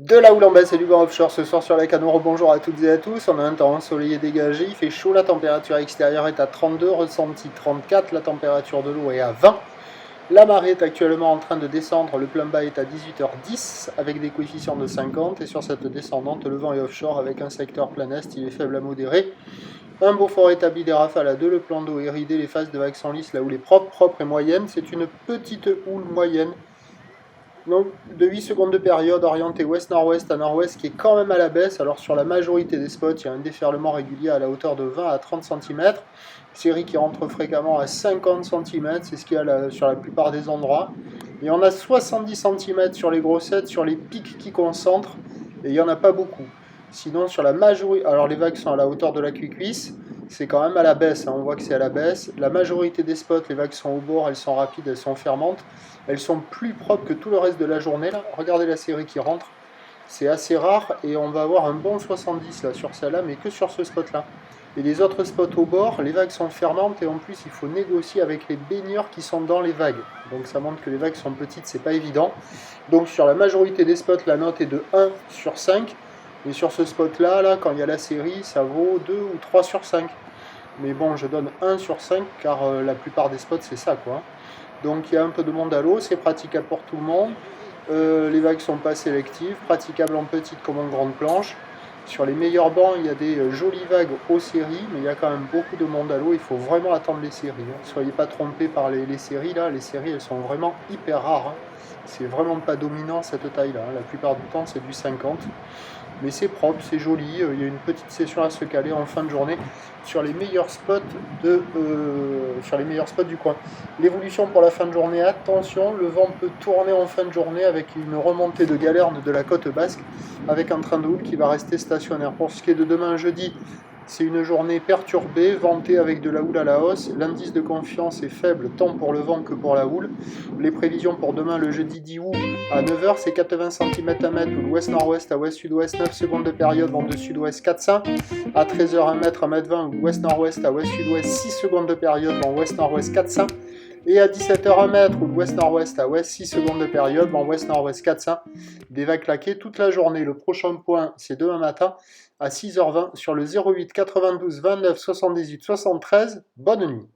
De la houle en baisse et du vent offshore ce soir sur la Canoro. Bonjour à toutes et à tous. On a un temps ensoleillé dégagé, il fait chaud, la température extérieure est à 32, ressenti 34, la température de l'eau est à 20. La marée est actuellement en train de descendre, le plein bas est à 18h10 avec des coefficients de 50 et sur cette descendante, le vent est offshore avec un secteur plein est, il est faible à modéré. Un beau fort établi des rafales à 2, le plan d'eau est ridé, les phases de vagues sont lisses, la houle est propre et moyenne. C'est une petite houle moyenne. Donc de 8 secondes de période orientée ouest-nord-ouest à nord-ouest qui est quand même à la baisse. Alors sur la majorité des spots, il y a un déferlement régulier à la hauteur de 20 à 30 cm. Série qui rentre fréquemment à 50 cm, c'est ce qu'il y a sur la plupart des endroits. Et on a 70 cm sur les grossettes, sur les pics qui concentrent, et il n'y en a pas beaucoup. Sinon sur la majorité, alors les vagues sont à la hauteur de la cuisse, c'est quand même à la baisse, hein. On voit que c'est à la baisse. La majorité des spots, les vagues sont au bord, elles sont rapides, elles sont fermantes. Elles sont plus propres que tout le reste de la journée. Là. Regardez la série qui rentre. C'est assez rare et on va avoir un bon 70 là, sur celle-là, mais que sur ce spot-là. Et les autres spots au bord, les vagues sont fermantes et en plus il faut négocier avec les baigneurs qui sont dans les vagues. Donc ça montre que les vagues sont petites, c'est pas évident. Donc sur la majorité des spots, la note est de 1 sur 5. Et sur ce spot-là, là, quand il y a la série, ça vaut 2 ou 3 sur 5. Mais bon, je donne 1 sur 5 car la plupart des spots, c'est ça, quoi. Donc il y a un peu de monde à l'eau, c'est praticable pour tout le monde. Les vagues sont pas sélectives, praticables en petite comme en grande planche. Sur les meilleurs bancs, il y a des jolies vagues aux séries, mais il y a quand même beaucoup de monde à l'eau, il faut vraiment attendre les séries. Ne soyez pas trompés par les séries, là, les séries elles sont vraiment hyper rares. C'est vraiment pas dominant cette taille-là, la plupart du temps c'est du 50. Mais c'est propre, c'est joli, il y a une petite session à se caler en fin de journée sur les meilleurs spots, du coin. L'évolution pour la fin de journée, attention, le vent peut tourner en fin de journée avec une remontée de galerne de la côte basque, avec un train de houle qui va rester stationnaire. Pour ce qui est de demain jeudi, c'est une journée perturbée, ventée avec de la houle à la hausse. L'indice de confiance est faible tant pour le vent que pour la houle. Les prévisions pour demain, le jeudi 10 août, à 9h, c'est 80 cm à mètre, ou l'ouest-nord-ouest à ouest-sud-ouest, 9 secondes de période, vent de sud-ouest 400. À 13h, 1 mètre à mètre 20, ou l'ouest-nord-ouest à ouest-sud-ouest, 6 secondes de période, vent ouest-nord-ouest 400. Et à 17h, 1 mètre, ou l'ouest-nord-ouest à ouest, 6 secondes de période, vent ouest-nord-ouest 400. Des vagues claquées toute la journée. Le prochain point, c'est demain matin, à 6h20, sur le 08 92 29 78 73. Bonne nuit.